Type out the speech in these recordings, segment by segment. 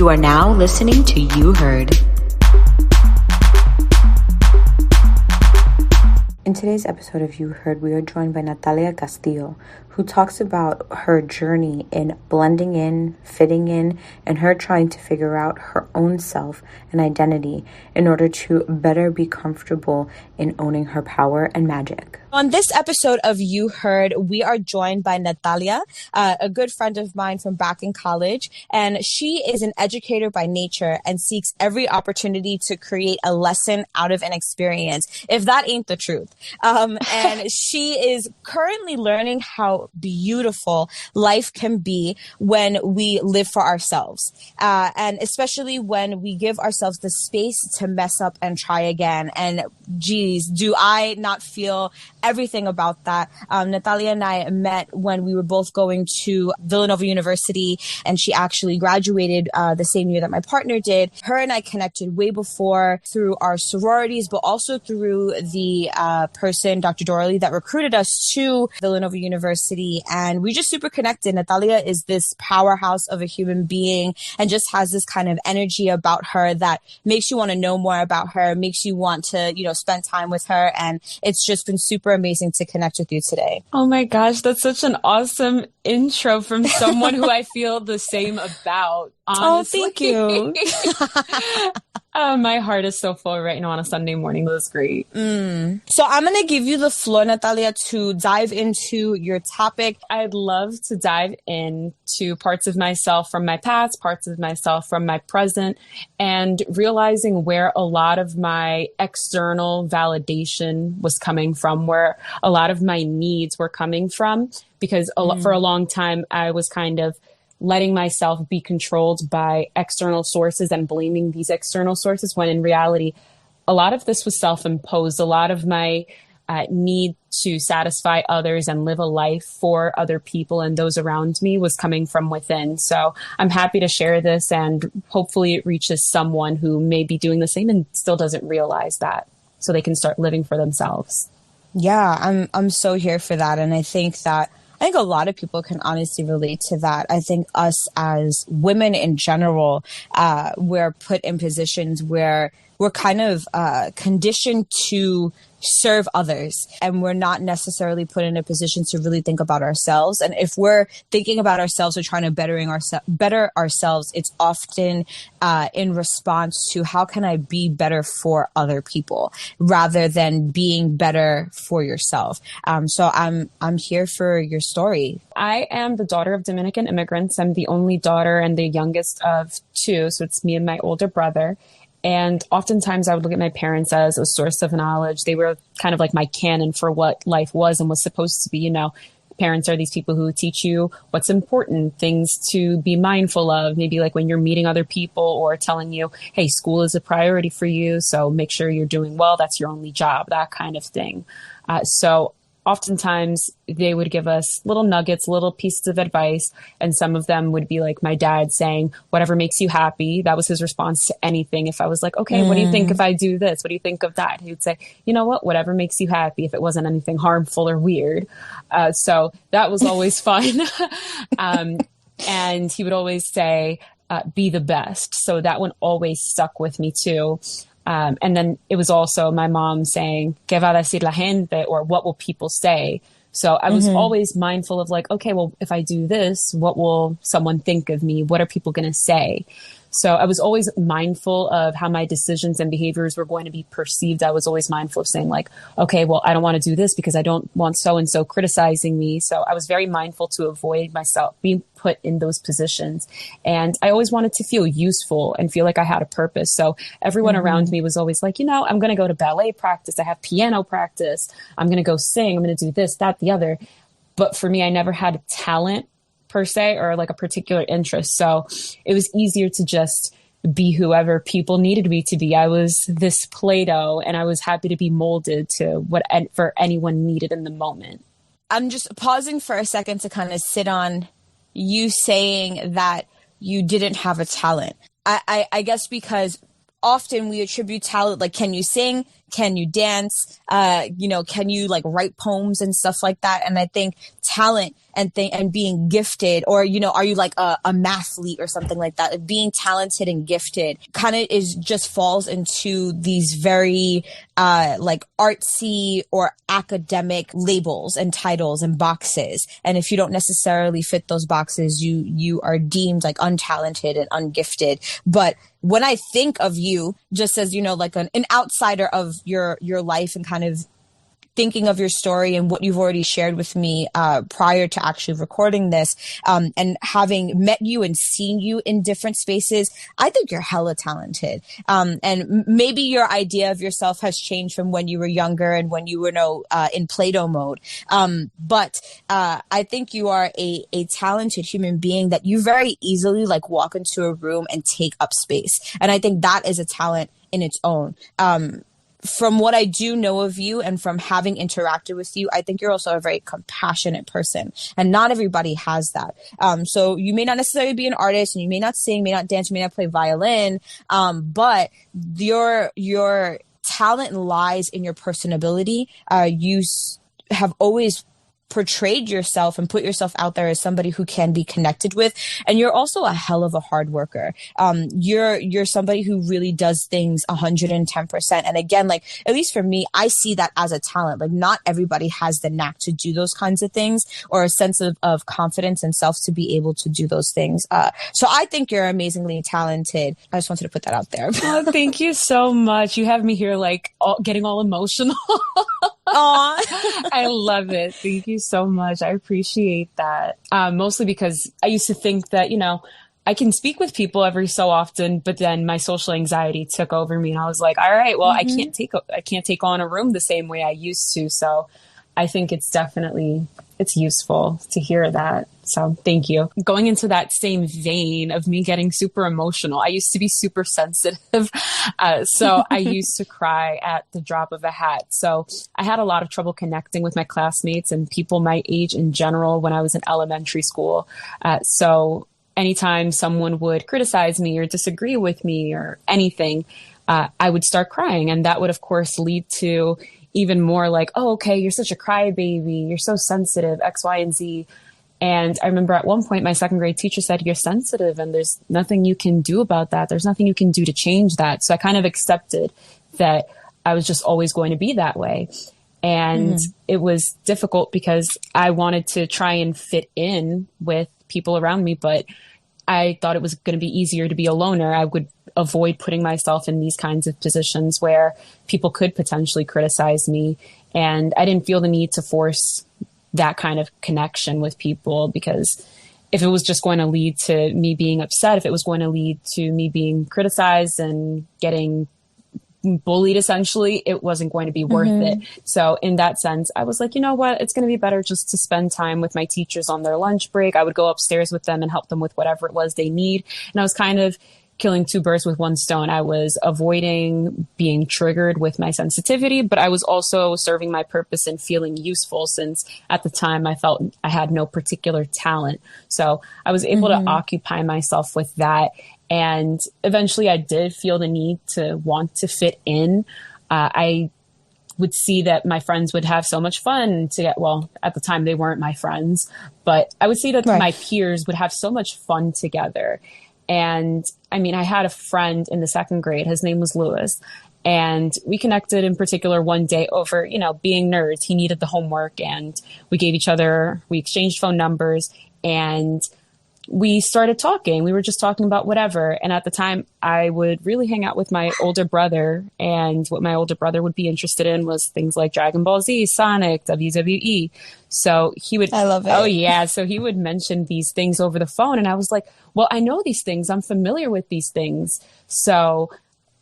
You are now listening to You Heard. In today's episode of You Heard, we are joined by Nathalia Castillo, who talks about her journey in blending in, fitting in, and her trying to figure out her own self and identity in order to better be comfortable in owning her power and magic. On this episode of You Heard, we are joined by Nathalia, a good friend of mine from back in college, and she is an educator by nature and seeks every opportunity to create a lesson out of an experience, if that ain't the truth. And she is currently learning how beautiful life can be when we live for ourselves, and especially when we give ourselves the space to mess up and try again. And geez, do I not feel everything about that. Nathalia and I met when we were both going to Villanova University, and she actually graduated the same year that my partner did. Her and I connected way before through our sororities, but also through the person, Dr. Dorley, that recruited us to Villanova University. And we just super connected. Nathalia is this powerhouse of a human being and just has this kind of energy about her that makes you want to know more about her, makes you want to, spend time with her. And it's just been super amazing to connect with you today. Oh my gosh, that's such an awesome intro from someone who I feel the same about. Honestly. Oh, thank you. Oh, my heart is so full right now on a Sunday morning. That was great. So I'm going to give you the floor, Nathalia, to dive into your topic. I'd love to dive into parts of myself from my past, parts of myself from my present, and realizing where a lot of my external validation was coming from, where a lot of my needs were coming from, because for a long time, I was kind of letting myself be controlled by external sources and blaming these external sources, when in reality, a lot of this was self-imposed. A lot of my need to satisfy others and live a life for other people and those around me was coming from within. So I'm happy to share this, and hopefully it reaches someone who may be doing the same and still doesn't realize that, so they can start living for themselves. Yeah, I'm so here for that. And I think a lot of people can honestly relate to that. I think us as women in general, we're put in positions where we're kind of conditioned to serve others, and we're not necessarily put in a position to really think about ourselves. And if we're thinking about ourselves or trying to better ourselves, it's often in response to how can I be better for other people rather than being better for yourself. So I'm here for your story. I am the daughter of Dominican immigrants. I'm the only daughter and the youngest of two. So it's me and my older brother. And oftentimes I would look at my parents as a source of knowledge. They were kind of like my canon for what life was and was supposed to be. Parents are these people who teach you what's important, things to be mindful of, maybe like when you're meeting other people, or telling you, hey, school is a priority for you, so make sure you're doing well. That's your only job, that kind of thing. So oftentimes they would give us little nuggets, little pieces of advice. And some of them would be like my dad saying, whatever makes you happy. That was his response to anything. If I was like, okay, what do you think if I do this? What do you think of that? He would say, you know what, whatever makes you happy, if it wasn't anything harmful or weird. So that was always fun. And he would always say, be the best. So that one always stuck with me too. And then it was also my mom saying, ¿Qué va a decir la gente? Or what will people say? So I was always mindful of like, okay, well, if I do this, what will someone think of me? What are people going to say? So I was always mindful of how my decisions and behaviors were going to be perceived. I was always mindful of saying like, okay, well, I don't want to do this because I don't want so-and-so criticizing me. So I was very mindful to avoid myself being put in those positions. And I always wanted to feel useful and feel like I had a purpose. So everyone around me was always like, I'm going to go to ballet practice. I have piano practice. I'm going to go sing. I'm going to do this, that, the other. But for me, I never had a talent per se, or like a particular interest. So it was easier to just be whoever people needed me to be. I was this Play-Doh, and I was happy to be molded to whatever anyone needed in the moment. I'm just pausing for a second to kind of sit on you saying that you didn't have a talent. I guess because often we attribute talent, like, can you sing? Can you dance? Can you like write poems and stuff like that? And I think talent and being gifted, or, you know, are you like a mathlete or something like that? Being talented and gifted kind of just falls into these very like artsy or academic labels and titles and boxes. And if you don't necessarily fit those boxes, you are deemed like untalented and ungifted. But when I think of you just as, you know, like an outsider of your life, and kind of thinking of your story and what you've already shared with me prior to actually recording this, and having met you and seen you in different spaces, I think you're hella talented. And maybe your idea of yourself has changed from when you were younger and when you were in Play-Doh mode. But I think you are a talented human being that you very easily like walk into a room and take up space. And I think that is a talent in its own. From what I do know of you and from having interacted with you, I think you're also a very compassionate person, and not everybody has that. So you may not necessarily be an artist, and you may not sing, may not dance, you may not play violin, but your talent lies in your personability. You have always portrayed yourself and put yourself out there as somebody who can be connected with. And you're also a hell of a hard worker. You're somebody who really does things 110%. And again, like, at least for me, I see that as a talent. Like, not everybody has the knack to do those kinds of things, or a sense of confidence and self to be able to do those things. So I think you're amazingly talented. I just wanted to put that out there. Oh, thank you so much. You have me here like getting all emotional. I love it. Thank you so much. I appreciate that. Mostly because I used to think that, you know, I can speak with people every so often, but then my social anxiety took over me, and I was like, all right, well, I can't take on a room the same way I used to. So I think it's useful to hear that. So thank you. Going into that same vein of me getting super emotional, I used to be super sensitive. So I used to cry at the drop of a hat. So I had a lot of trouble connecting with my classmates and people my age in general when I was in elementary school. So anytime someone would criticize me or disagree with me or anything, I would start crying. And that would, of course, lead to even more like, oh, okay, you're such a crybaby, you're so sensitive, X, Y, and Z. And I remember at one point, my second grade teacher said, you're sensitive and there's nothing you can do about that. There's nothing you can do to change that. So I kind of accepted that I was just always going to be that way. And it was difficult because I wanted to try and fit in with people around me, but I thought it was going to be easier to be a loner. I would avoid putting myself in these kinds of positions where people could potentially criticize me. And I didn't feel the need to force that kind of connection with people, because if it was just going to lead to me being upset, if it was going to lead to me being criticized and getting bullied, essentially, it wasn't going to be worth it. So in that sense, I was like, you know what, it's going to be better just to spend time with my teachers on their lunch break. I would go upstairs with them and help them with whatever it was they need. And I was kind of killing two birds with one stone. I was avoiding being triggered with my sensitivity, but I was also serving my purpose and feeling useful, since at the time I felt I had no particular talent. So I was able to occupy myself with that. And eventually I did feel the need to want to fit in. I would see that my friends would have so much fun well, at the time they weren't my friends, but I would see that my peers would have so much fun together. And I mean, I had a friend in the second grade, his name was Lewis, and we connected in particular one day over, you know, being nerds. He needed the homework and we exchanged phone numbers and we started talking. We were just talking about whatever. And at the time I would really hang out with my older brother, and what my older brother would be interested in was things like Dragon Ball Z, Sonic, WWE. So he would, I love it. Oh yeah. So he would mention these things over the phone. And I was like, well, I know these things. I'm familiar with these things. So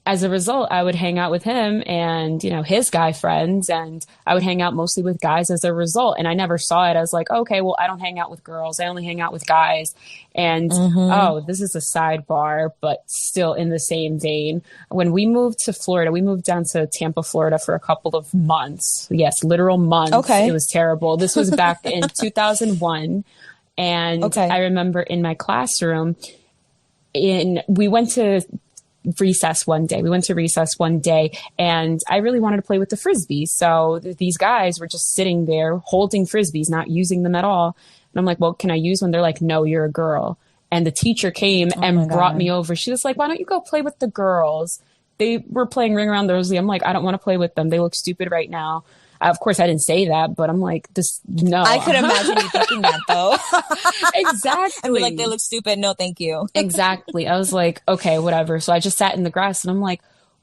as a result, I would hang out with him and, you know, his guy friends, and I would hang out mostly with guys as a result. And I never saw it as like, okay, well, I don't hang out with girls. I only hang out with guys. And, oh, this is a sidebar, but still in the same vein. When we moved to Florida, we moved down to Tampa, Florida for a couple of months. Yes, literal months. Okay. It was terrible. This was back in 2001. And I remember in my classroom, we went to recess one day. We went to recess one day and I really wanted to play with the frisbees. So these guys were just sitting there holding frisbees, not using them at all. And I'm like, well, can I use one? They're like, no, you're a girl. And the teacher came and brought me over. She was like, why don't you go play with the girls? They were playing Ring Around the Rosie. I'm like, I don't want to play with them. They look stupid right now. Of course, I didn't say that, but I'm like, no. I could imagine you thinking that, though. Exactly. And be like, they look stupid. No, thank you. Exactly. I was like, okay, whatever. So I just sat in the grass and I'm like,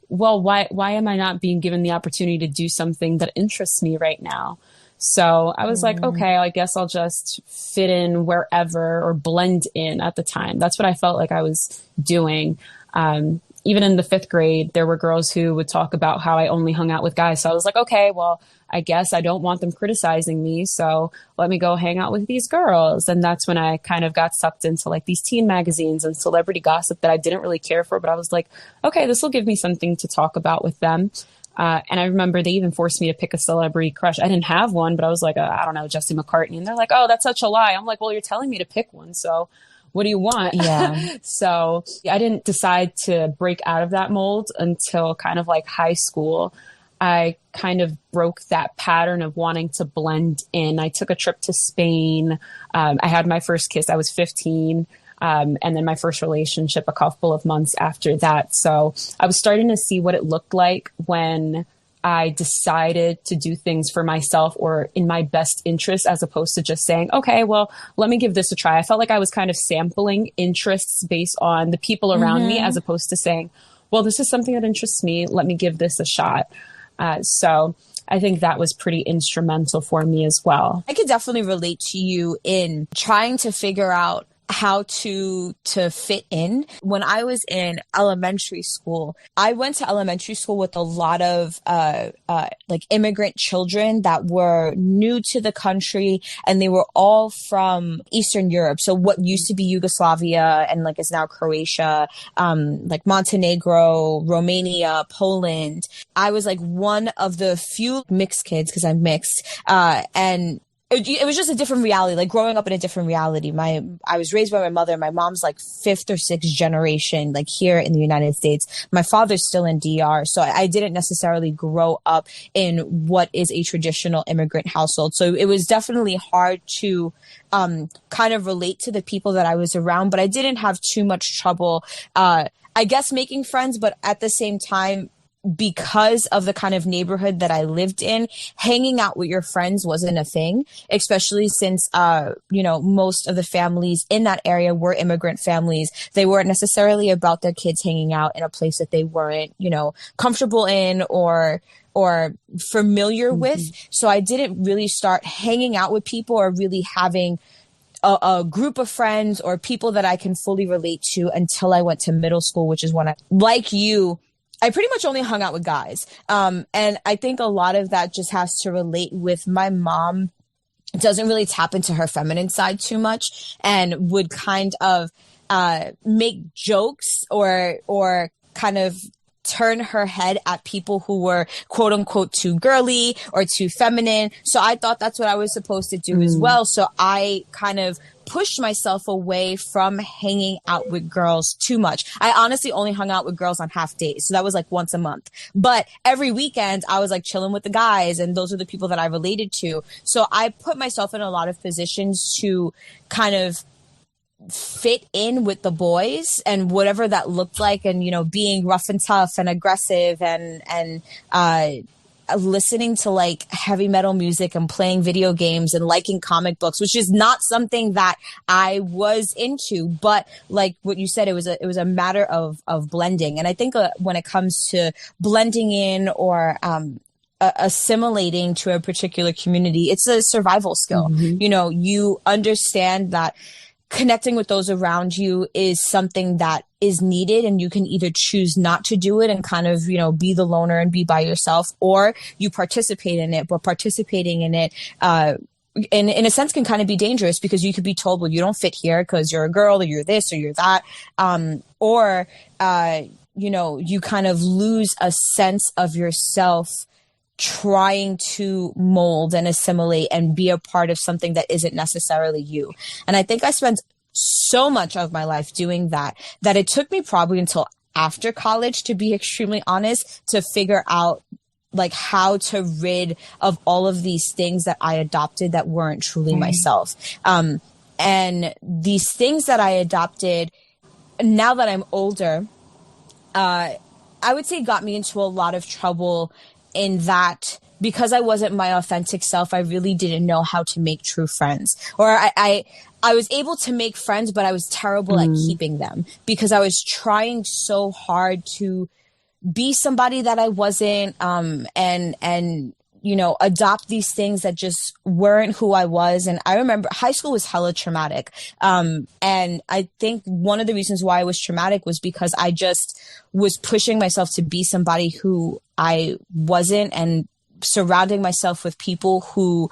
well, why am I not being given the opportunity to do something that interests me right now? So I was like, okay, I guess I'll just fit in wherever or blend in at the time. That's what I felt like I was doing. Even in the 5th grade, there were girls who would talk about how I only hung out with guys. So I was like, okay, well, I guess I don't want them criticizing me. So let me go hang out with these girls. And that's when I kind of got sucked into like these teen magazines and celebrity gossip that I didn't really care for. But I was like, okay, this will give me something to talk about with them. And I remember they even forced me to pick a celebrity crush. I didn't have one, but I was like, I don't know, Jesse McCartney. And they're like, oh, that's such a lie. I'm like, well, you're telling me to pick one. So what do you want? Yeah. So I didn't decide to break out of that mold until kind of like high school. I kind of broke that pattern of wanting to blend in. I took a trip to Spain. I had my first kiss. I was 15. And then my first relationship a couple of months after that. So I was starting to see what it looked like when I decided to do things for myself or in my best interest, as opposed to just saying, okay, well, let me give this a try. I felt like I was kind of sampling interests based on the people around me, as opposed to saying, well, this is something that interests me. Let me give this a shot. So I think that was pretty instrumental for me as well. I could definitely relate to you in trying to figure out how to fit in. When I was in elementary school, I went to elementary school with a lot of like immigrant children that were new to the country, and they were all from Eastern Europe. So what used to be Yugoslavia and like is now Croatia, like Montenegro, Romania, Poland. I was like one of the few mixed kids because I'm mixed, and it was just a different reality, like growing up in a different reality. I was raised by my mother. My mom's like 5th or 6th generation, like here in the United States. My father's still in DR. So I didn't necessarily grow up in what is a traditional immigrant household. So it was definitely hard to kind of relate to the people that I was around, but I didn't have too much trouble, I guess, making friends. But at the same time, because of the kind of neighborhood that I lived in, hanging out with your friends wasn't a thing, especially since, most of the families in that area were immigrant families. They weren't necessarily about their kids hanging out in a place that they weren't, comfortable in or familiar with. So I didn't really start hanging out with people or really having a group of friends or people that I can fully relate to until I went to middle school, which is when I pretty much only hung out with guys. And I think a lot of that just has to relate with my mom doesn't really tap into her feminine side too much and would kind of make jokes or kind of turn her head at people who were quote unquote too girly or too feminine. So I thought that's what I was supposed to do as well. So I kind of pushed myself away from hanging out with girls too much. I honestly only hung out with girls on half days. So that was like once a month. But every weekend I was like chilling with the guys, and those are the people that I related to. So I put myself in a lot of positions to kind of fit in with the boys and whatever that looked like, and being rough and tough and aggressive and listening to like heavy metal music and playing video games and liking comic books, which is not something that I was into. But like what you said, it was a matter of blending. And I think when it comes to blending in or assimilating to a particular community, it's a survival skill. You understand that connecting with those around you is something that is needed, and you can either choose not to do it and kind of, be the loner and be by yourself, or you participate in it. But participating in it, in a sense, can kind of be dangerous because you could be told, well, you don't fit here because you're a girl, or you're this or you're that. You kind of lose a sense of yourself trying to mold and assimilate and be a part of something that isn't necessarily you. And I think I spent so much of my life doing that it took me probably until after college, to be extremely honest, to figure out like how to rid of all of these things that I adopted that weren't truly myself. And these things that I adopted, now that I'm older, I would say got me into a lot of trouble in that because I wasn't my authentic self, I really didn't know how to make true friends. Or I was able to make friends, but I was terrible at keeping them because I was trying so hard to be somebody that I wasn't, and you know, adopt these things that just weren't who I was. And I remember high school was hella traumatic. And I think one of the reasons why it was traumatic was because I just was pushing myself to be somebody who I wasn't, and surrounding myself with people who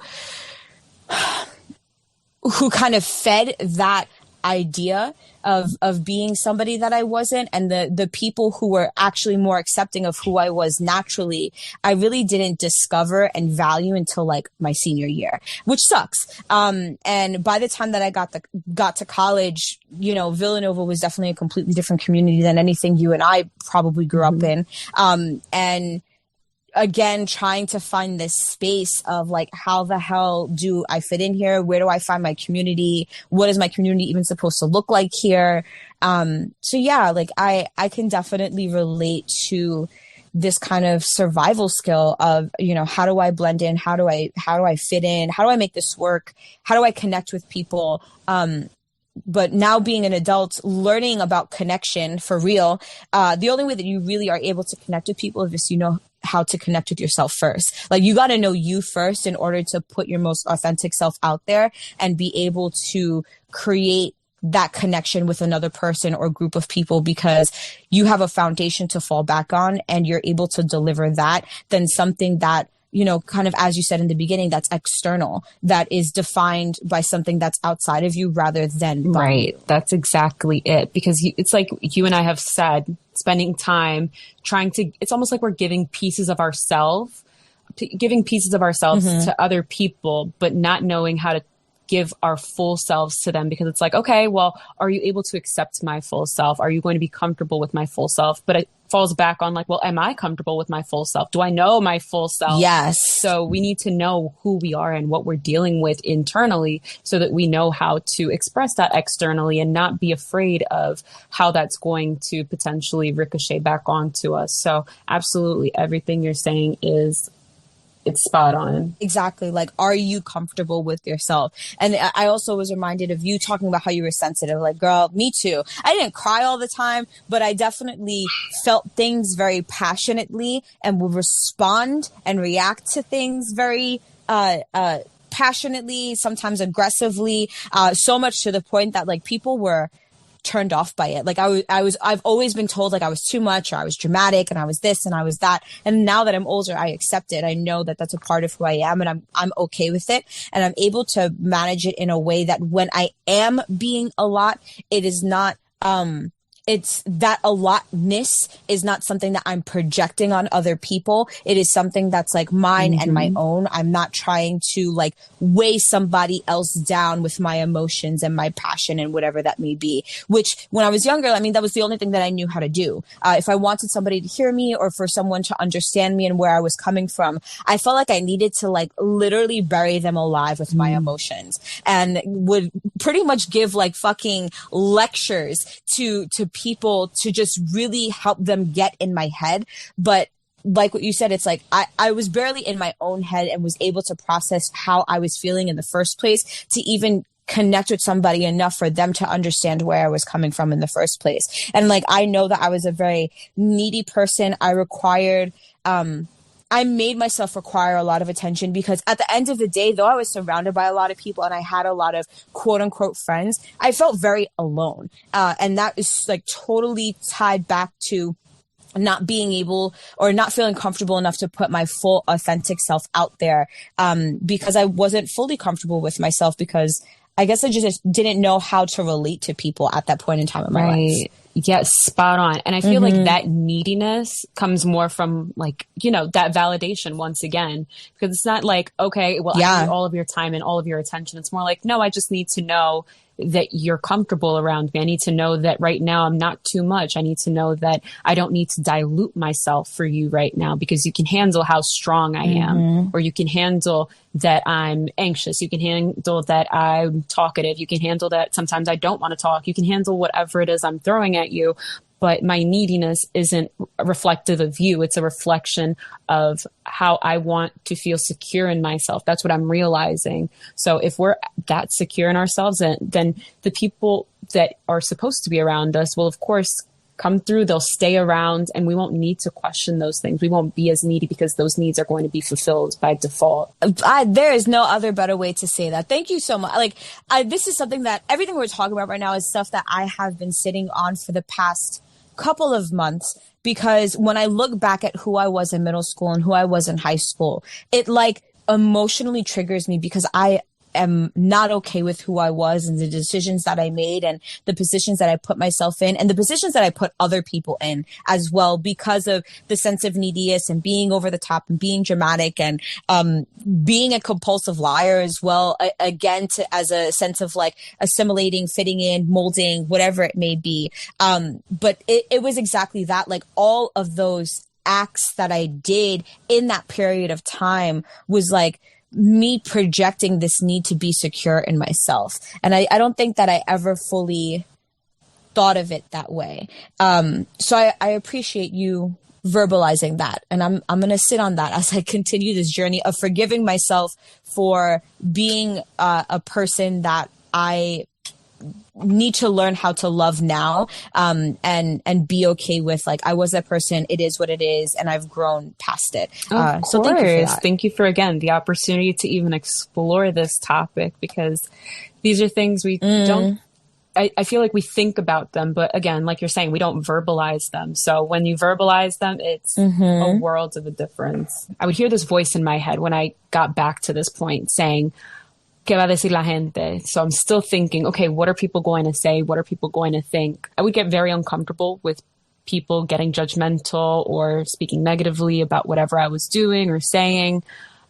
kind of fed that idea of being somebody that I wasn't, and the people who were actually more accepting of who I was naturally, I really didn't discover and value until like my senior year, which sucks. And by the time that I got to college, you know, Villanova was definitely a completely different community than anything you and I probably grew up in. And again, trying to find this space of like, how the hell do I fit in here? Where do I find my community? What is my community even supposed to look like here? So yeah, like I can definitely relate to this kind of survival skill of, you know, how do I blend in? How do I fit in? How do I make this work? How do I connect with people? But now being an adult, learning about connection for real, the only way that you really are able to connect with people is just, you know, how to connect with yourself first. Like you got to know you first in order to put your most authentic self out there and be able to create that connection with another person or group of people, because you have a foundation to fall back on and you're able to deliver that than something that, you know, kind of, as you said in the beginning, that's external, that is defined by something that's outside of you rather than by you. That's exactly it. Because it's like you and I have said, spending time trying to, it's almost like we're giving pieces of ourselves to other people, but not knowing how to give our full selves to them, because it's like, okay, well, are you able to accept my full self? Are you going to be comfortable with my full self? But it falls back on like, well, am I comfortable with my full self? Do I know my full self? Yes. So we need to know who we are and what we're dealing with internally so that we know how to express that externally and not be afraid of how that's going to potentially ricochet back onto us. So absolutely everything you're saying it's spot on. Exactly. Like, are you comfortable with yourself? And I also was reminded of you talking about how you were sensitive. Like, girl, me too. I didn't cry all the time, but I definitely felt things very passionately and would respond and react to things very passionately, sometimes aggressively, so much to the point that like people were turned off by it. Like I've always been told like I was too much, or I was dramatic, and I was this and I was that. And now that I'm older, I accept it. I know that that's a part of who I am, and I'm okay with it. And I'm able to manage it in a way that when I am being a lot, it is not, it's that a lotness is not something that I'm projecting on other people. It is something that's like mine and my own. I'm not trying to like weigh somebody else down with my emotions and my passion and whatever that may be, which when I was younger, I mean, that was the only thing that I knew how to do. If I wanted somebody to hear me or for someone to understand me and where I was coming from, I felt like I needed to like literally bury them alive with my emotions, and would pretty much give like fucking lectures to people to just really help them get in my head. But like what you said, it's like I was barely in my own head and was able to process how I was feeling in the first place to even connect with somebody enough for them to understand where I was coming from in the first place. And like, I know that I was a very needy person. I made myself require a lot of attention, because at the end of the day, though I was surrounded by a lot of people and I had a lot of quote unquote friends, I felt very alone. And that is like totally tied back to not being able or not feeling comfortable enough to put my full authentic self out there, because I wasn't fully comfortable with myself, because I guess I just didn't know how to relate to people at that point in time in my life. Yes, spot on. And I feel like that neediness comes more from like, you know, that validation once again, because it's not like, okay, well, I need all of your time and all of your attention. It's more like, no, I just need to know that you're comfortable around me. I need to know that right now I'm not too much. I need to know that I don't need to dilute myself for you right now, because you can handle how strong I am, or you can handle that I'm anxious. You can handle that I'm talkative. You can handle that sometimes I don't want to talk. You can handle whatever it is I'm throwing at you. But my neediness isn't reflective of you. It's a reflection of how I want to feel secure in myself. That's what I'm realizing. So if we're that secure in ourselves, then the people that are supposed to be around us will, of course, come through. They'll stay around, and we won't need to question those things. We won't be as needy because those needs are going to be fulfilled by default. There is no other better way to say that. Thank you so much. Like, this is something that everything we're talking about right now is stuff that I have been sitting on for the past couple of months, because when I look back at who I was in middle school and who I was in high school, it like emotionally triggers me, because I am not okay with who I was and the decisions that I made and the positions that I put myself in and the positions that I put other people in as well, because of the sense of neediness and being over the top and being dramatic and being a compulsive liar as well, again, as a sense of like assimilating, fitting in, molding, whatever it may be. But it was exactly that, like all of those acts that I did in that period of time was like me projecting this need to be secure in myself. And I don't think that I ever fully thought of it that way. So I appreciate you verbalizing that. And I'm going to sit on that as I continue this journey of forgiving myself for being a person that I need to learn how to love now, and be okay with, like, I was that person, it is what it is, and I've grown past it. So thank you for that. Thank you for, again, the opportunity to even explore this topic, because these are things we don't, I feel like we think about them, but again, like you're saying, we don't verbalize them. So when you verbalize them, it's a world of a difference. I would hear this voice in my head when I got back to this point saying, ¿Qué va a decir la gente? So I'm still thinking, okay, what are people going to say? What are people going to think? I would get very uncomfortable with people getting judgmental or speaking negatively about whatever I was doing or saying.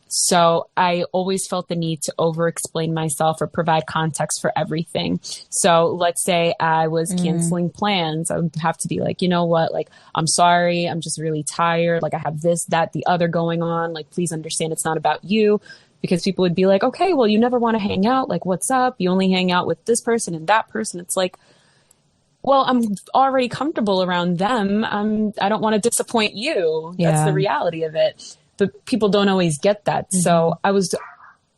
So I always felt the need to over-explain myself or provide context for everything. So let's say I was canceling plans. I would have to be like, you know what? Like, I'm sorry. I'm just really tired. Like, I have this, that, the other going on. Like, please understand it's not about you. Because people would be like, okay, well, you never want to hang out. Like, what's up? You only hang out with this person and that person. It's like, well, I'm already comfortable around them. I don't want to disappoint you. Yeah. That's the reality of it. But people don't always get that. So I was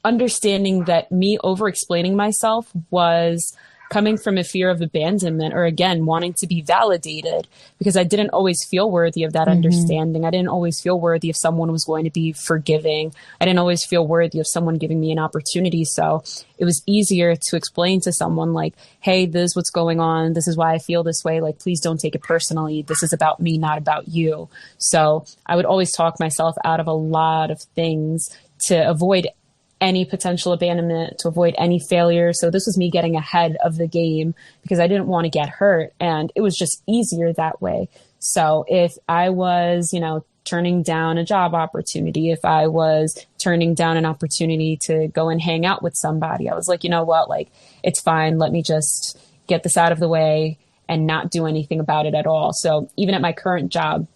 understanding that me over-explaining myself was coming from a fear of abandonment, or again, wanting to be validated, because I didn't always feel worthy of that understanding. I didn't always feel worthy if someone was going to be forgiving. I didn't always feel worthy of someone giving me an opportunity. So it was easier to explain to someone like, hey, this is what's going on. This is why I feel this way. Like, please don't take it personally. This is about me, not about you. So I would always talk myself out of a lot of things to avoid any potential abandonment, to avoid any failure. So this was me getting ahead of the game because I didn't want to get hurt. And it was just easier that way. So if I was, turning down a job opportunity, if I was turning down an opportunity to go and hang out with somebody, I was like, you know what, like, it's fine. Let me just get this out of the way and not do anything about it at all. So even at my current job,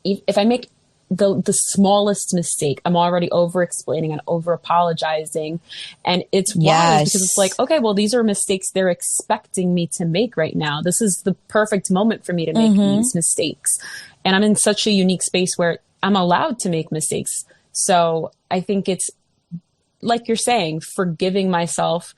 if I make the smallest mistake, I'm already over explaining and over apologizing. And it's wild because it's like, okay, well, these are mistakes they're expecting me to make right now. This is the perfect moment for me to make these mistakes. And I'm in such a unique space where I'm allowed to make mistakes. So I think it's, like you're saying, forgiving myself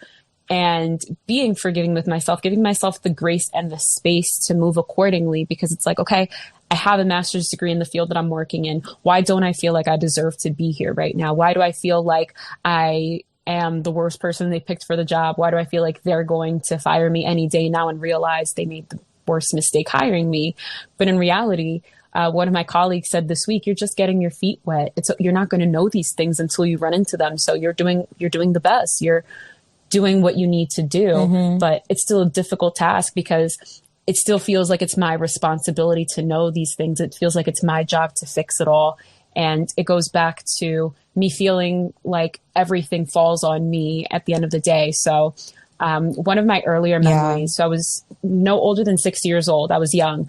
and being forgiving with myself, giving myself the grace and the space to move accordingly, because it's like, okay, I have a master's degree in the field that I'm working in. Why don't I feel like I deserve to be here right now? Why do I feel like I am the worst person they picked for the job? Why do I feel like they're going to fire me any day now and realize they made the worst mistake hiring me? But in reality, one of my colleagues said this week, you're just getting your feet wet. You're not going to know these things until you run into them. So you're doing the best. You're doing what you need to do, but it's still a difficult task because it still feels like it's my responsibility to know these things. It feels like it's my job to fix it all. And it goes back to me feeling like everything falls on me at the end of the day. So one of my earlier memories, so I was no older than 6 years old. I was young.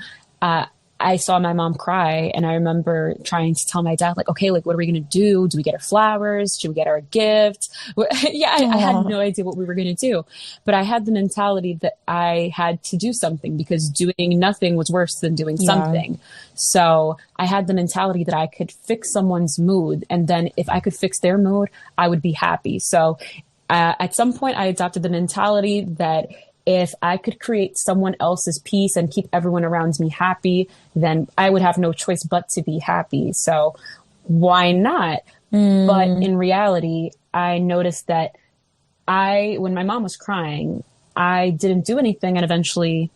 I saw my mom cry, and I remember trying to tell my dad, like, okay, like, what are we going to do? Do we get her flowers? Should we get her a gift? I had no idea what we were going to do, but I had the mentality that I had to do something because doing nothing was worse than doing something. So I had the mentality that I could fix someone's mood. And then if I could fix their mood, I would be happy. So at some point I adopted the mentality that if I could create someone else's peace and keep everyone around me happy, then I would have no choice but to be happy. So why not? But in reality, I noticed that when my mom was crying, I didn't do anything, and eventually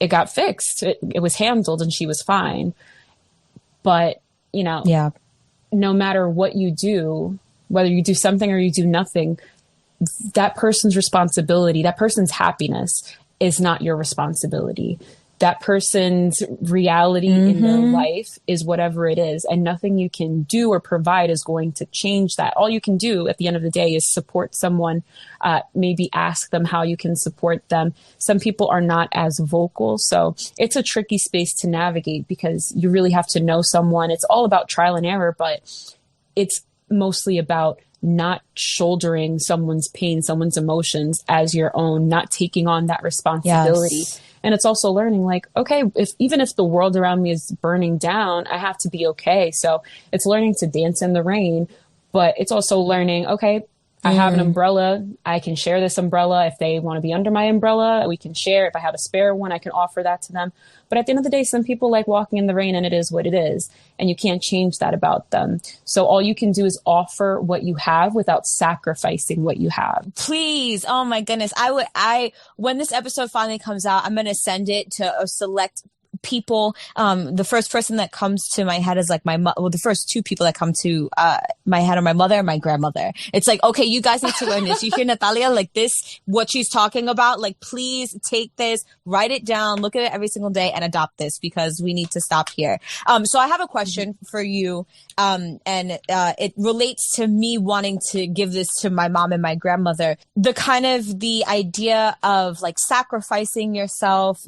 it got fixed. It was handled and she was fine. But, no matter what you do, whether you do something or you do nothing, that person's responsibility, that person's happiness is not your responsibility. That person's reality in their life is whatever it is, and nothing you can do or provide is going to change that. All you can do at the end of the day is support someone, maybe ask them how you can support them. Some people are not as vocal, so it's a tricky space to navigate because you really have to know someone. It's all about trial and error, but it's mostly about not shouldering someone's pain, someone's emotions as your own, not taking on that responsibility. Yes. And it's also learning, like, okay, even if the world around me is burning down, I have to be okay. So it's learning to dance in the rain, but it's also learning, okay, I have an umbrella. I can share this umbrella. If they want to be under my umbrella, we can share. If I have a spare one, I can offer that to them. But at the end of the day, some people like walking in the rain, and it is what it is. And you can't change that about them. So all you can do is offer what you have without sacrificing what you have. Please. Oh my goodness. When this episode finally comes out, I'm going to send it to a select people. The first person that comes to my head is like the first two people that come to my head are my mother and my grandmother. It's like, okay, you guys need to learn this. You hear Nathalia, like this, what she's talking about, like, please take this, write it down, look at it every single day and adopt this because we need to stop here. So I have a question for you. And it relates to me wanting to give this to my mom and my grandmother. The idea of like sacrificing yourself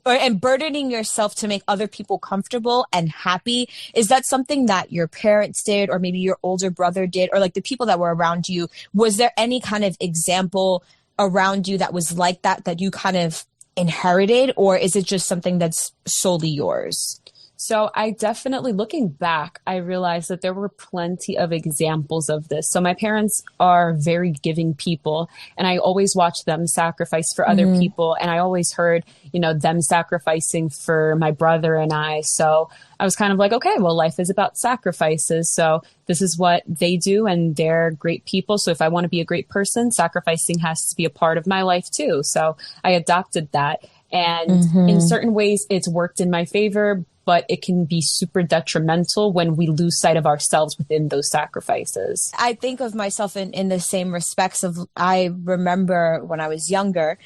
and burdening yourself to make other people comfortable and happy. Is that something that your parents did, or maybe your older brother did, or like the people that were around you? Was there any kind of example around you that was like that you kind of inherited, or is it just something that's solely yours? So I definitely, looking back, I realized that there were plenty of examples of this. So my parents are very giving people, and I always watched them sacrifice for other people. And I always heard, them sacrificing for my brother and I. So I was kind of like, okay, well, life is about sacrifices. So this is what they do, and they're great people. So if I want to be a great person, sacrificing has to be a part of my life too. So I adopted that. And in certain ways, it's worked in my favor, but it can be super detrimental when we lose sight of ourselves within those sacrifices. I think of myself in the same respects of, I remember when I was younger,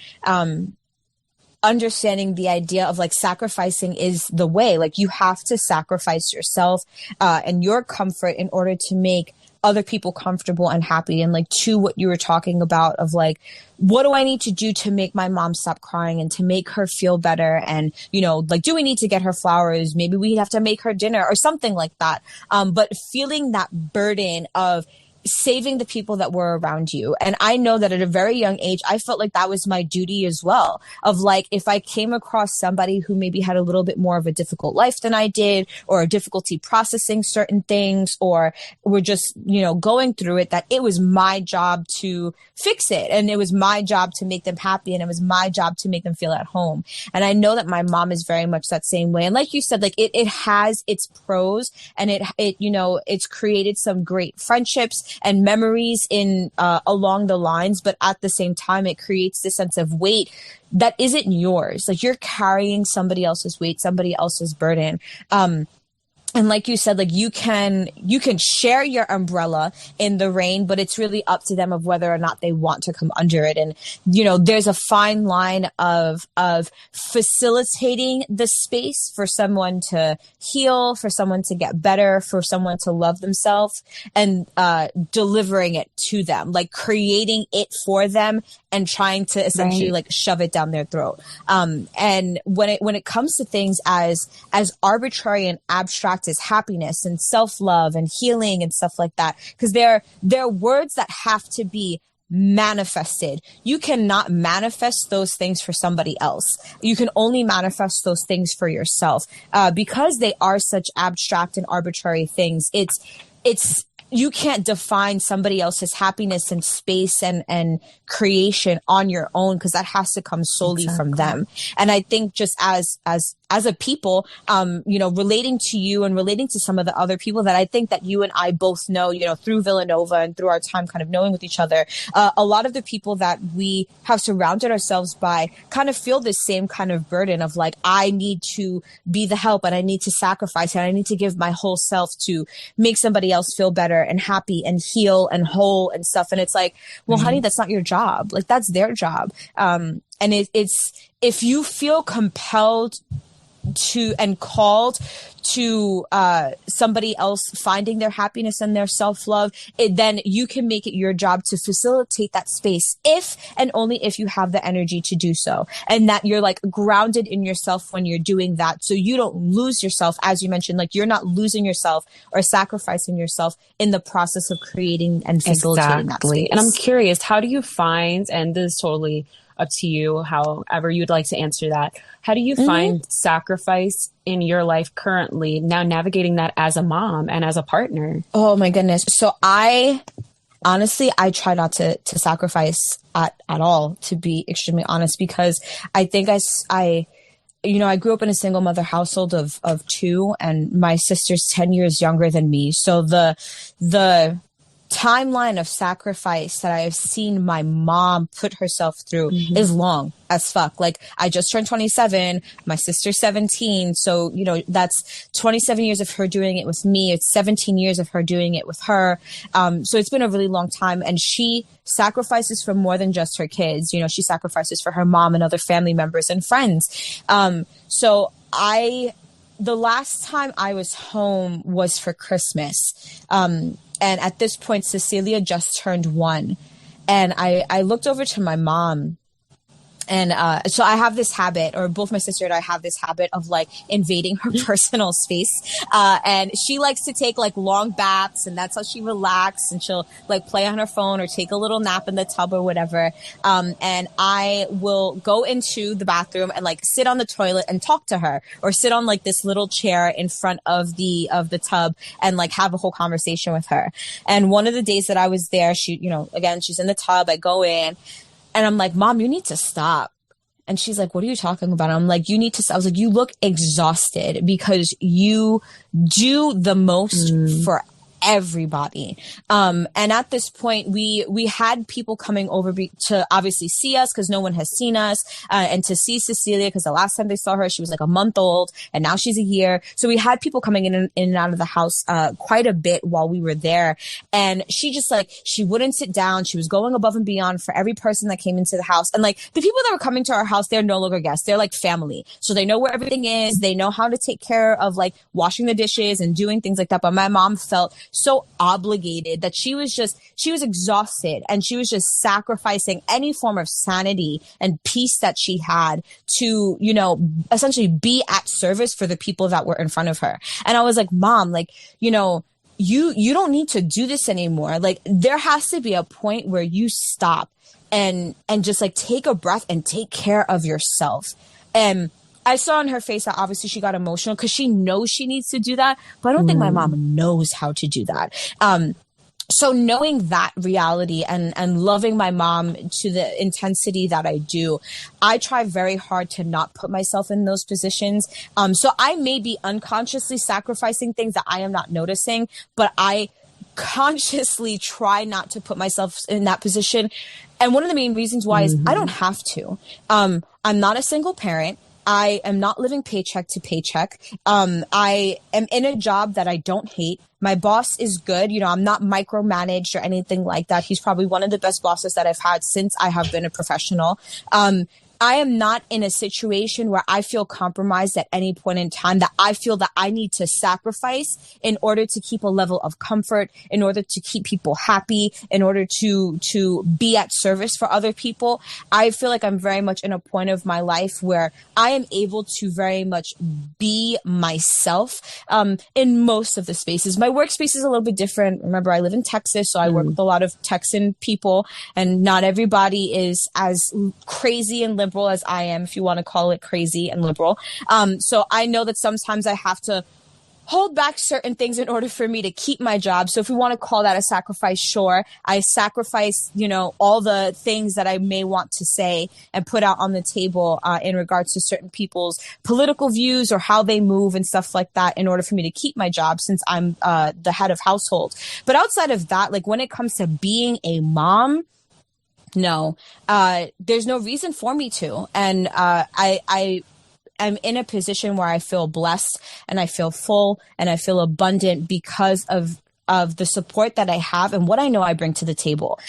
understanding the idea of like sacrificing is the way. Like you have to sacrifice yourself and your comfort in order to make other people comfortable and happy. And like to what you were talking about of like, what do I need to do to make my mom stop crying and to make her feel better? And, like, do we need to get her flowers? Maybe we have to make her dinner or something like that. But feeling that burden of saving the people that were around you. And I know that at a very young age, I felt like that was my duty as well. Of like, if I came across somebody who maybe had a little bit more of a difficult life than I did, or a difficulty processing certain things, or were just, going through it, that it was my job to fix it. And it was my job to make them happy. And it was my job to make them feel at home. And I know that my mom is very much that same way. And like you said, like it has its pros, and it's created some great friendships and memories in along the lines, but at the same time, it creates this sense of weight that isn't yours. Like you're carrying somebody else's weight, somebody else's burden. And like you said, like you can share your umbrella in the rain, but it's really up to them of whether or not they want to come under it. And, you know, there's a fine line of facilitating the space for someone to heal, for someone to get better, for someone to love themselves, and delivering it to them, like creating it for them and trying to essentially like shove it down their throat. And when it comes to things as arbitrary and abstract as happiness and self-love and healing and stuff like that, because they're words that have to be manifested. You cannot manifest those things for somebody else. You can only manifest those things for yourself, because they are such abstract and arbitrary things. It's you can't define somebody else's happiness and space and creation on your own, because that has to come solely from them. And I think just as a people, you know, relating to you and relating to some of the other people that I think that you and I both know, you know, through Villanova and through our time kind of knowing with each other, a lot of the people that we have surrounded ourselves by kind of feel this same kind of burden of like, I need to be the help and I need to sacrifice and I need to give my whole self to make somebody else feel better and happy and heal and whole and stuff. And it's like, well, honey, that's not your job. Like, that's their job. And it's, if you feel compelled to and called to somebody else finding their happiness and their self-love, then you can make it your job to facilitate that space if and only if you have the energy to do so, and that you're like grounded in yourself when you're doing that, so you don't lose yourself. As you mentioned, like you're not losing yourself or sacrificing yourself in the process of creating and facilitating that space. And I'm curious, how do you find, and this is totally up to you, however you'd like to answer that, how do you find sacrifice in your life currently, now navigating that as a mom and as a partner? Oh my goodness. So I try not to sacrifice at all, to be extremely honest, because I think I grew up in a single mother household of two, and my sister's 10 years younger than me. So the timeline of sacrifice that I have seen my mom put herself through is long as fuck. Like, I just turned 27, my sister's 17. So, you know, that's 27 years of her doing it with me. It's 17 years of her doing it with her. So it's been a really long time, and she sacrifices for more than just her kids. You know, she sacrifices for her mom and other family members and friends. So the last time I was home was for Christmas. And at this point, Cecilia just turned 1. And I looked over to my mom. And so I have this habit, or both my sister and I have this habit of like invading her personal space. And she likes to take like long baths, and that's how she relaxes. And she'll like play on her phone or take a little nap in the tub or whatever. And I will go into the bathroom and like sit on the toilet and talk to her, or sit on like this little chair in front of the tub and like have a whole conversation with her. And one of the days that I was there, she, you know, again, she's in the tub. I go in. And I'm like, Mom, you need to stop. And she's like, what are you talking about? I'm like, you need to stop. I was like, you look exhausted because you do the most for everybody. And at this point, we had people coming over to obviously see us, because no one has seen us, and to see Cecilia, because the last time they saw her, she was like a month old, and now she's a year. So we had people coming in and out of the house quite a bit while we were there. And she just like, she wouldn't sit down. She was going above and beyond for every person that came into the house. And like, the people that were coming to our house, they're no longer guests. They're like family. So they know where everything is. They know how to take care of like washing the dishes and doing things like that. But my mom felt so obligated that she was exhausted, and she was just sacrificing any form of sanity and peace that she had to, you know, essentially be at service for the people that were in front of her. And I was like, Mom, like, you know, you don't need to do this anymore. Like, there has to be a point where you stop and just like take a breath and take care of yourself. And I saw in her face that obviously she got emotional because she knows she needs to do that, but I don't think my mom knows how to do that. So knowing that reality and loving my mom to the intensity that I do, I try very hard to not put myself in those positions. So I may be unconsciously sacrificing things that I am not noticing, but I consciously try not to put myself in that position. And one of the main reasons why is I don't have to. I'm not a single parent. I am not living paycheck to paycheck. I am in a job that I don't hate. My boss is good. You know, I'm not micromanaged or anything like that. He's probably one of the best bosses that I've had since I have been a professional. I am not in a situation where I feel compromised at any point in time that I feel that I need to sacrifice in order to keep a level of comfort, in order to keep people happy, in order to be at service for other people. I feel like I'm very much in a point of my life where I am able to very much be myself in most of the spaces. My workspace is a little bit different. Remember, I live in Texas, so I work with a lot of Texan people, and not everybody is as crazy and liberal as I am, if you want to call it crazy and liberal. So I know that sometimes I have to hold back certain things in order for me to keep my job. So if we want to call that a sacrifice, sure. I sacrifice, you know, all the things that I may want to say and put out on the table in regards to certain people's political views or how they move and stuff like that in order for me to keep my job, since I'm the head of household. But outside of that, like when it comes to being a mom, no, there's no reason for me to. And I'm in a position where I feel blessed and I feel full and I feel abundant because of the support that I have and what I know I bring to the table.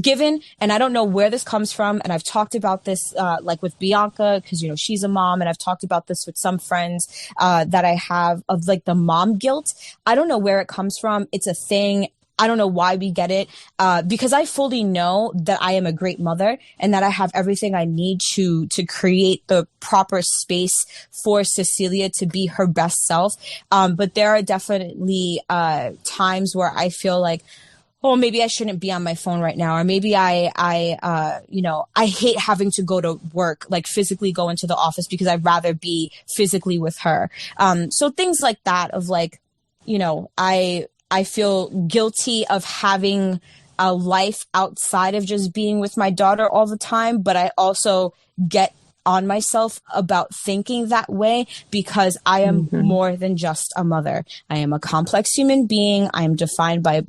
Given, and I don't know where this comes from, and I've talked about this like with Bianca, because, you know, she's a mom, and I've talked about this with some friends that I have, of like the mom guilt. I don't know where it comes from. It's a thing. I don't know why we get it, because I fully know that I am a great mother and that I have everything I need to create the proper space for Cecilia to be her best self. But there are definitely times where I feel like, oh, maybe I shouldn't be on my phone right now. Or maybe I hate having to go to work, like physically go into the office, because I'd rather be physically with her. So things like that, of like, you know, I feel guilty of having a life outside of just being with my daughter all the time, but I also get on myself about thinking that way because I am more than just a mother. I am a complex human being. I am defined by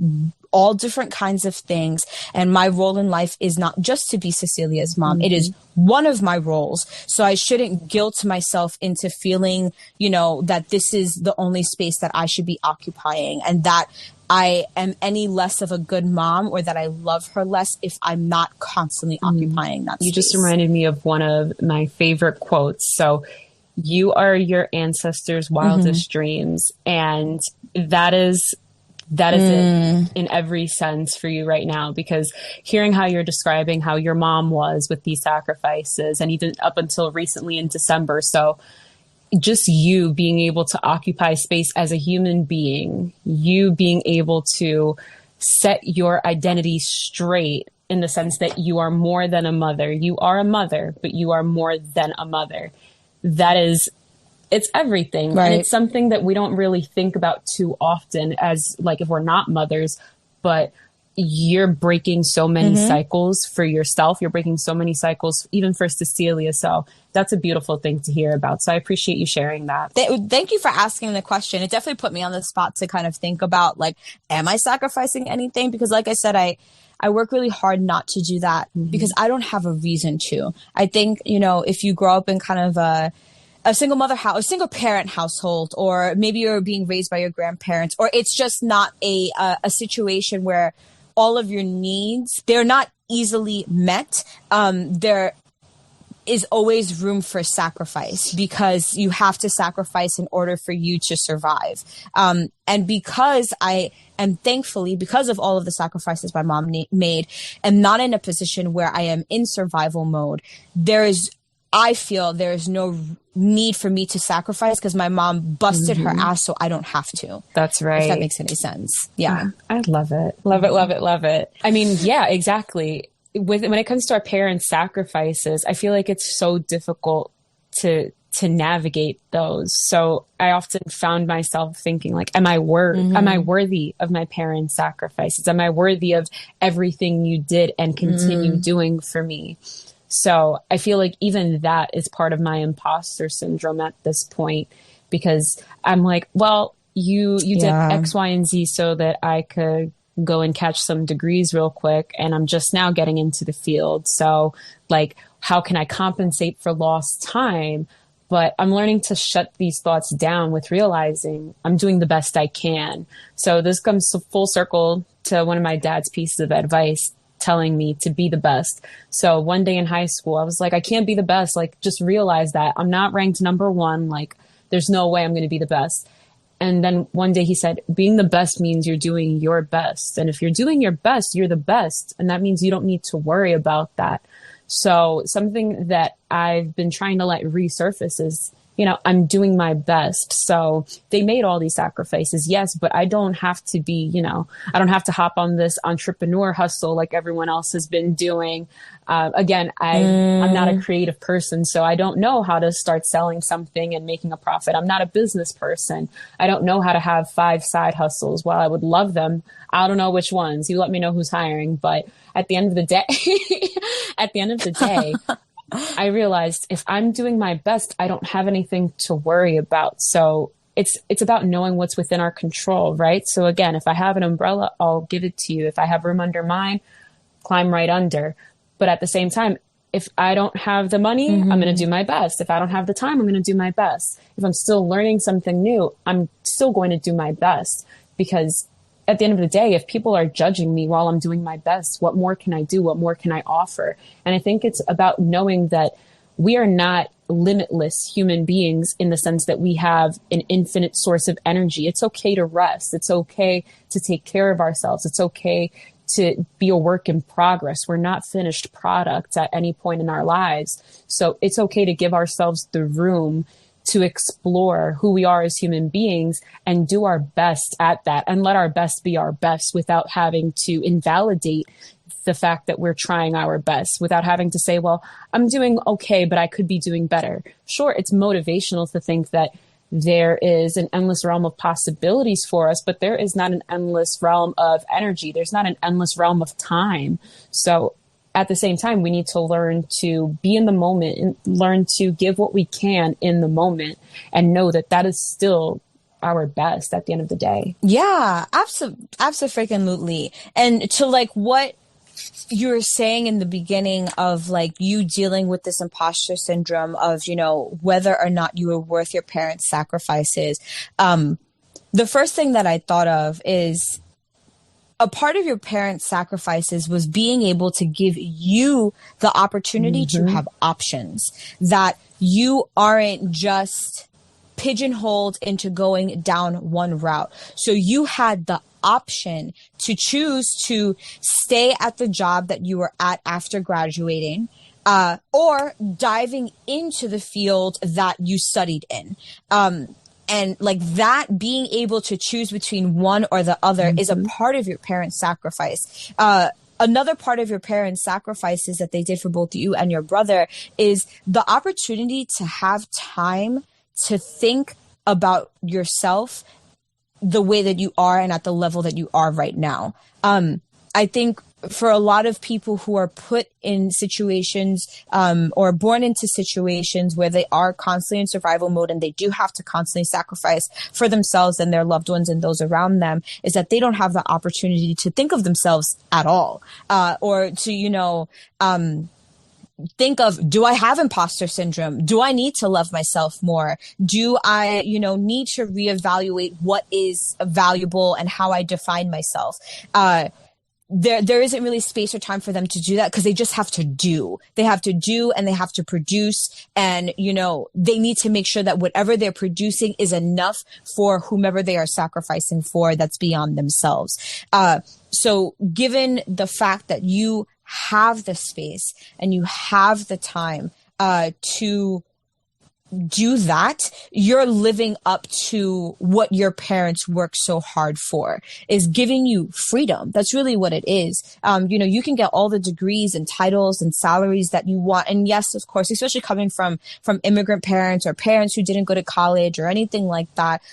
all different kinds of things. And my role in life is not just to be Cecilia's mom. It is one of my roles. So I shouldn't guilt myself into feeling, you know, that this is the only space that I should be occupying, and that I am any less of a good mom or that I love her less if I'm not constantly occupying that space. You just reminded me of one of my favorite quotes. So, you are your ancestors' wildest dreams. And that is it in every sense for you right now, because hearing how you're describing how your mom was with these sacrifices, and even up until recently in December. So just you being able to occupy space as a human being, you being able to set your identity straight in the sense that you are more than a mother. You are a mother, but you are more than a mother. It's everything. Right. And it's something that we don't really think about too often, as like if we're not mothers, but you're breaking so many cycles for yourself. You're breaking so many cycles, even for Cecilia. So that's a beautiful thing to hear about. So I appreciate you sharing that. Thank you for asking the question. It definitely put me on the spot to kind of think about, like, am I sacrificing anything? Because like I said, I work really hard not to do that because I don't have a reason to. I think, you know, if you grow up in kind of a single mother house, a single parent household, or maybe you're being raised by your grandparents, or it's just not a situation where all of your needs, they're not easily met. There is always room for sacrifice because you have to sacrifice in order for you to survive. And because I am thankfully, because of all of the sacrifices my mom made, am not in a position where I am in survival mode. I feel there is no need for me to sacrifice because my mom busted her ass so I don't have to. That's right. If that makes any sense. Yeah. I love it. Love it, love it, love it. I mean, yeah, exactly. When it comes to our parents' sacrifices, I feel like it's so difficult to navigate those. So I often found myself thinking, like, am I worthy of my parents' sacrifices? Am I worthy of everything you did and continue doing for me? So I feel like even that is part of my imposter syndrome at this point, because I'm like, well, you did X, Y, and Z so that I could go and catch some degrees real quick. And I'm just now getting into the field. So like, how can I compensate for lost time? But I'm learning to shut these thoughts down with realizing I'm doing the best I can. So this comes full circle to one of my dad's pieces of advice, telling me to be the best. So one day in high school, I was like, I can't be the best. Like, just realize that I'm not ranked number one. Like, there's no way I'm going to be the best. And then one day he said, being the best means you're doing your best. And if you're doing your best, you're the best. And that means you don't need to worry about that. So something that I've been trying to let resurface is, you know, I'm doing my best. So they made all these sacrifices, yes, but I don't have to be, you know, I don't have to hop on this entrepreneur hustle like everyone else has been doing. Again, I'm not a creative person, so I don't know how to start selling something and making a profit. I'm not a business person. I don't know how to have 5 side hustles. While I would love them, I don't know which ones. You let me know who's hiring. But at the end of the day, I realized if I'm doing my best, I don't have anything to worry about. So it's about knowing what's within our control, right? So again, if I have an umbrella, I'll give it to you. If I have room under mine, climb right under. But at the same time, if I don't have the money, I'm going to do my best. If I don't have the time, I'm going to do my best. If I'm still learning something new, I'm still going to do my best. Because at the end of the day, if people are judging me while I'm doing my best, what more can I do? What more can I offer? And I think it's about knowing that we are not limitless human beings in the sense that we have an infinite source of energy. It's okay to rest. It's okay to take care of ourselves. It's okay to be a work in progress. We're not finished products at any point in our lives. So it's okay to give ourselves the room to explore who we are as human beings and do our best at that, and let our best be our best without having to invalidate the fact that we're trying our best, without having to say, well, I'm doing okay, but I could be doing better. Sure, it's motivational to think that there is an endless realm of possibilities for us, but there is not an endless realm of energy. There's not an endless realm of time. So at the same time, we need to learn to be in the moment and learn to give what we can in the moment and know that that is still our best at the end of the day. Yeah, absolutely. And to like what you were saying in the beginning of like you dealing with this imposter syndrome of, you know, whether or not you were worth your parents' sacrifices. The first thing that I thought of is a part of your parents' sacrifices was being able to give you the opportunity to have options, that you aren't just pigeonholed into going down one route. So you had the option to choose to stay at the job that you were at after graduating, or diving into the field that you studied in. And like that, being able to choose between one or the other is a part of your parents' sacrifice. Another part of your parents' sacrifices that they did for both you and your brother is the opportunity to have time to think about yourself the way that you are and at the level that you are right now. I think for a lot of people who are put in situations or born into situations where they are constantly in survival mode and they do have to constantly sacrifice for themselves and their loved ones and those around them, is that they don't have the opportunity to think of themselves at all, or to, you know, think of, do I have imposter syndrome? Do I need to love myself more? Do I, you know, need to reevaluate what is valuable and how I define myself? There isn't really space or time for them to do that because they just have to do. They have to do and they have to produce. And, you know, they need to make sure that whatever they're producing is enough for whomever they are sacrificing for that's beyond themselves. So given the fact that you have the space and you have the time to do that, you're living up to what your parents worked so hard for, is giving you freedom. That's really what it is. You know, you can get all the degrees and titles and salaries that you want. And yes, of course, especially coming from immigrant parents or parents who didn't go to college or anything like that,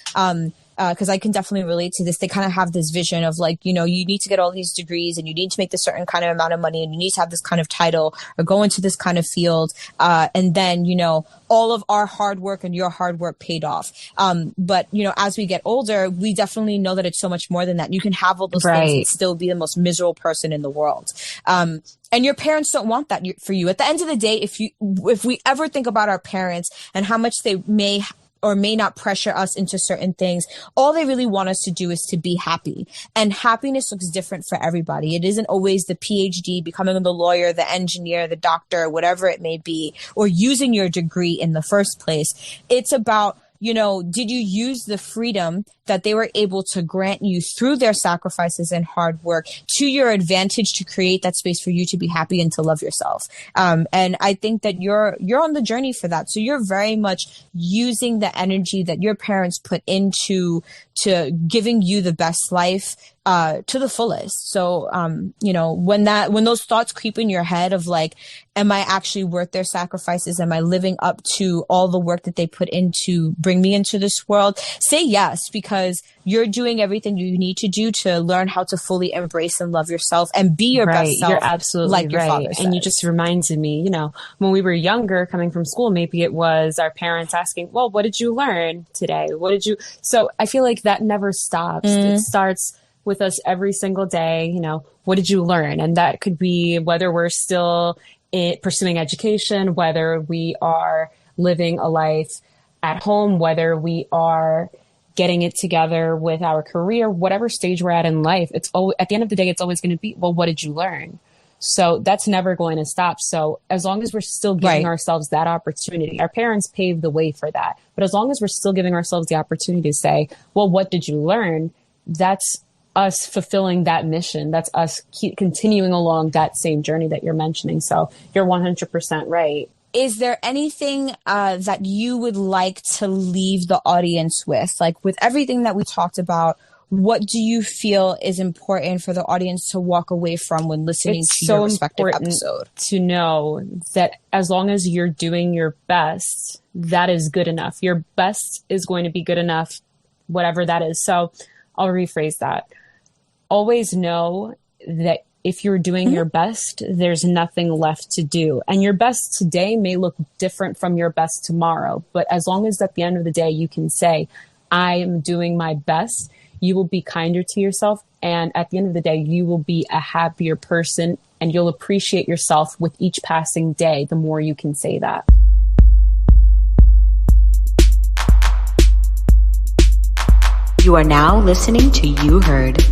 because I can definitely relate to this. They kind of have this vision of like, you need to get all these degrees and you need to make this certain kind of amount of money and you need to have this kind of title or go into this kind of field. And then, all of our hard work and your hard work paid off. But, as we get older, we definitely know that it's so much more than that. You can have all those things and still be the most miserable person in the world. And your parents don't want that for you. At the end of the day, if we ever think about our parents and how much they may or may not pressure us into certain things, all they really want us to do is to be happy. And happiness looks different for everybody. It isn't always the PhD, becoming the lawyer, the engineer, the doctor, whatever it may be, or using your degree in the first place. It's about, did you use the freedom that they were able to grant you through their sacrifices and hard work to your advantage to create that space for you to be happy and to love yourself? And I think that you're on the journey for that. So you're very much using the energy that your parents put into giving you the best life to the fullest. So, when those thoughts creep in your head of like, am I actually worth their sacrifices? Am I living up to all the work that they put in to bring me into this world? Say yes, because you're doing everything you need to do to learn how to fully embrace and love yourself and be your best self. You're absolutely like your right. father says. And you just reminded me, when we were younger coming from school, maybe it was our parents asking, well, what did you learn today? So I feel like that never stops. It starts with us every single day. What did you learn? And that could be whether we're still pursuing education, whether we are living a life at home, whether we are getting it together with our career, whatever stage we're at in life, it's always, at the end of the day, it's always going to be, well, what did you learn? So that's never going to stop. So as long as we're still giving ourselves that opportunity, our parents paved the way for that. But as long as we're still giving ourselves the opportunity to say, well, what did you learn? That's us fulfilling that mission. That's us continuing along that same journey that you're mentioning. So you're 100% right. Is there anything that you would like to leave the audience with? Like with everything that we talked about, what do you feel is important for the audience to walk away from when listening to your respective episode? To know that as long as you're doing your best, that is good enough. Your best is going to be good enough, whatever that is. So I'll rephrase that. Always know that if you're doing your best, there's nothing left to do. And your best today may look different from your best tomorrow. But as long as at the end of the day, you can say, I am doing my best, you will be kinder to yourself. And at the end of the day, you will be a happier person and you'll appreciate yourself with each passing day, the more you can say that. You are now listening to You Heard.